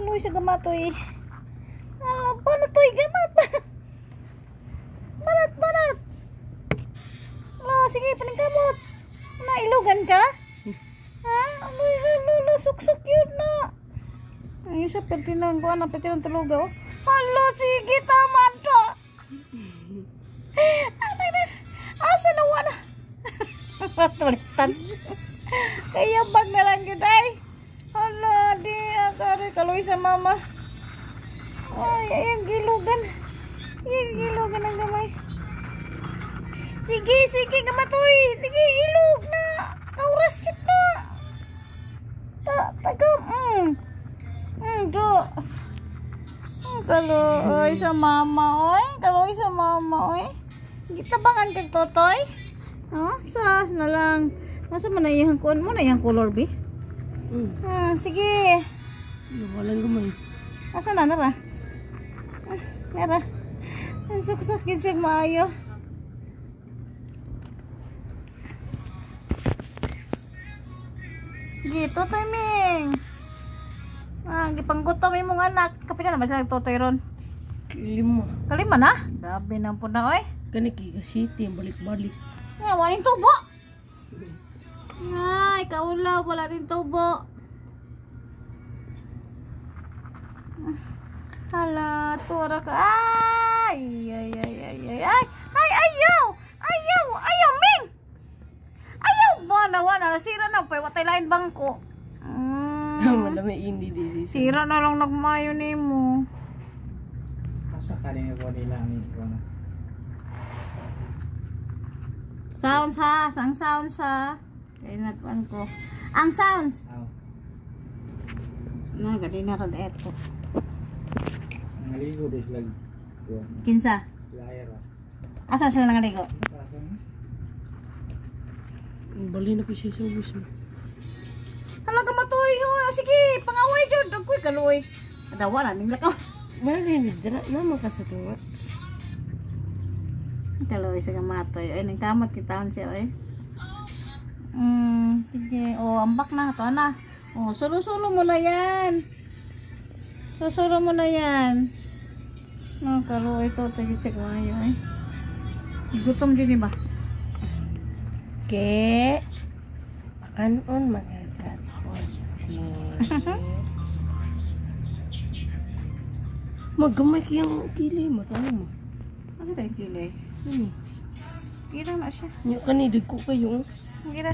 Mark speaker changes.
Speaker 1: Kaloy sa gamatoy. Alam pa na to'y gamat. Banat. Sige, paningkamot. Nailugan ka? Ha? Lolo, suksok yun na. Ay, isa pertinang ko, pertinang tulugaw. Hala, sige, tama to. Asa na wala? Tulitan. Kaya bag na lang yun ay. Hala, di akari kaloy sa mama. Ay, ayang gilugan. Gilugan ang gamay. Sige, gamatoy. Sige, ilog na. Kauras kit na. Tagam. Do. Kaloy sa mama, oy. Kaloy sa mama, oy. Gitabangan kag totoy. Sas na lang. Nasa man na iyang kuan mo na iyang color, bi? Sige.
Speaker 2: Walang gamay.
Speaker 1: Asa na nara? Nara. Ang suksok yun siya maayo. Gito, timing. Gipanggutom yung anak. Kapila na ba sila nagtotoy ron? Kalima na? Gabi na po na, oy.
Speaker 2: Kaniki ka city, balik-balik.
Speaker 1: Waling tubo. Ay, kaulaw, wala rin tubo. Hala, tura ka. Ay, ayaw, Ming. Ayaw, wala, nasira na, watay lain bangko.
Speaker 2: Wala may hindi di.
Speaker 1: Sira na lang nagmayo ni mo.
Speaker 3: Sa kanina ko nila ni ko na.
Speaker 1: Sounds ha, ang sounds ha. Kaya nagkuhan ko. Ang sounds. Gadi na rin eto.
Speaker 3: Naligo din sila.
Speaker 1: Kinsa?
Speaker 3: Layar.
Speaker 1: Asa sila nangaligo?
Speaker 2: Bali na po siya sa bus mo.
Speaker 1: Hala ka matoy ho. Sige, pangaway jud. Agkoy kaloy. Adawa na ning lakaw.
Speaker 2: Mali ni dira naman ka sa tuwa.
Speaker 1: Kaloy sa gamatoy. Ay ning kamot kitaon siya oy. Sige. Ambak na to na. Sulo-sulo mo na yan. Susulo mo na yan. Kaloy to tigit-check mo ayo eh. Gutom din ba?
Speaker 2: Ke akan-on mga magamay kayang kili mo, tama mo.
Speaker 1: Ano tayo kili? Kira na siya.
Speaker 2: Nyo kanidig ko kayo.
Speaker 1: Kira.